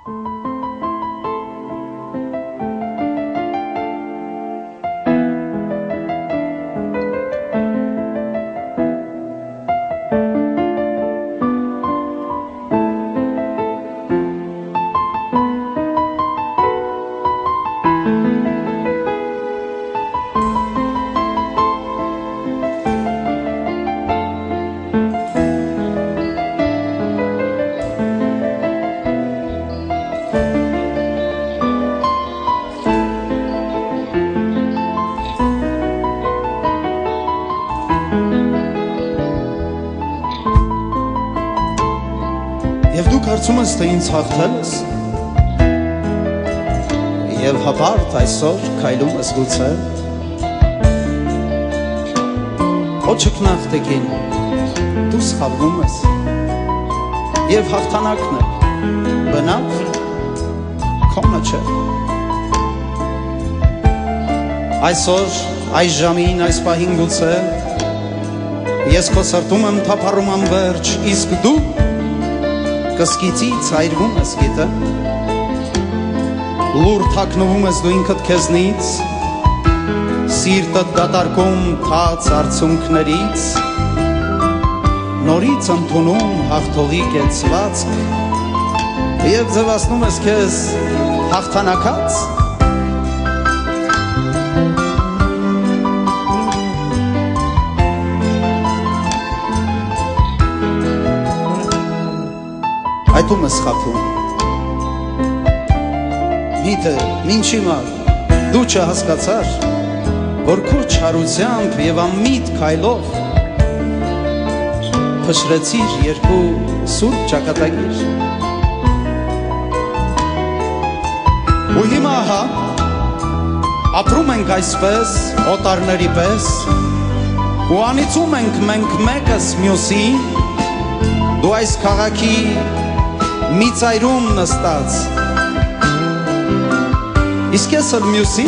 Եվ դու կարծում ես, թե ինձ հաղթել ես, և հապարտ այսօր քայլում ես գուցե, Քո ճգնախտեկին դու սխալվում ես, և հաղթանակն է, բնավ քոնը չէ։ Այսօր, այս ժամին, այս պահին գուցե, ես քո սրտում եմ թափառում անվերջ, իսկ դու կսկիծից այրվում ես գիտը, լուր թաքնվում ես դու ինքդ քեզնից, սիրտդ դատարկում թաց արցունքներից, նորից ընդունում հաղթողի կեցվածք, և ձևացնում ես քեզ հաղթանակած, այդում ես խափում, միթե մինչի մար դու չհասկացար, որ քո չարությամբ և անմիտ քայլով փշրեցիր երկու սուրբ ճակատագիր, ու հիմա ահա ապրում ենք այսպես օտարների պես, ու անիծում ենք մենք մեկս մյուսի, դու այս քաղաքի մի ծայրում նստած, իսկ ես էլ մյուսի,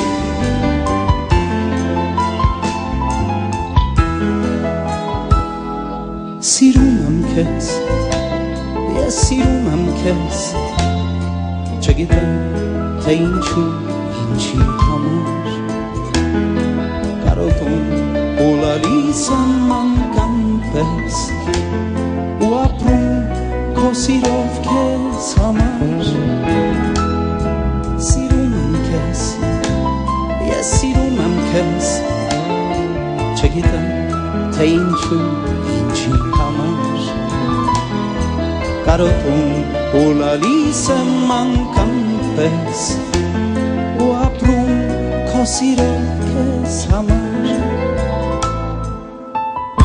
սիրում եմ քեզ, ես սիրում եմ քեզ, չգիտեմ, թե ինչու, ինչի համար, կարոտում ու լալիս եմ անգամ պես, ու ապրում քո սիրով քեզ համար, սիրում եմ քեզ, ես սիրում եմ քեզ, չգիտեմ, թե ինչու, ինչի համար, կարոտում ու լալիս եմ անգամ պես, ու ապրում քո սիրով քեզ համար,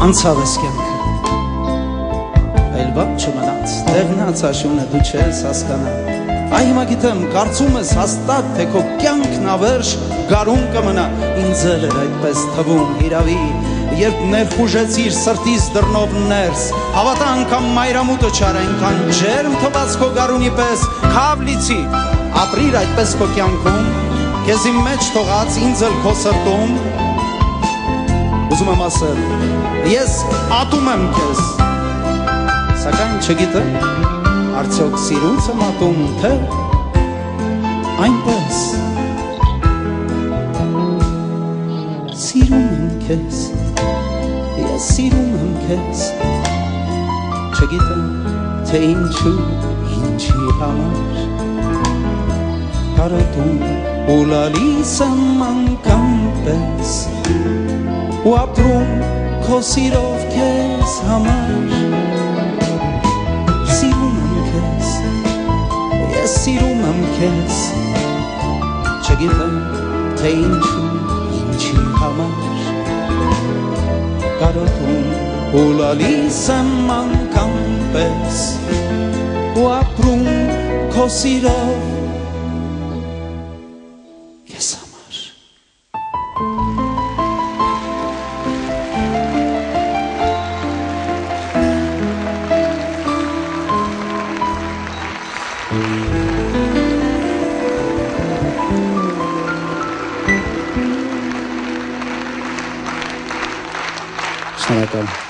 անցավ ես կյանքը, այլ բան չմնաց, տեղնաց աշունը դու չես հասկանա, այ հիմա գիտեմ, կարծում ես հաստատ, թե քո կյանքն ավերջ գարուն կմնա, ինձ էլ էր այդպես թվում հիրավի, երբ ներխուժեցիր սրտիս դռնով ներս, հավատա անգամ մայրամուտը չար այնքան ջերմ թվաց քո գարունի պես, քավ լիցի, ապրիր այդպես քո կյանքում, քեզ իմ մեջ թողած, ինձ էլ քո սրտում, ուզում եմ ասել, ես ատում եմ քեզ, սակայն չգիտեմ, արդյոք սիրուց եմ ատում, թե այնպես, սիրում եմ քեզ, ես սիրում եմ քեզ, չգիտեմ, թե ինչու, ինչի համար, կարոտում ու լալիս եմ անգամ պես, ու ապրում քո սիրով քեզ համար, սիրում եմ քեզ, ես սիրում եմ քեզ, չգիտեմ, թե ինչու, ինչի համար, կարոտում ու լալիս եմ անգամ պես, ու ապրում քո սիրով քեզ համար։ Շնորհակալ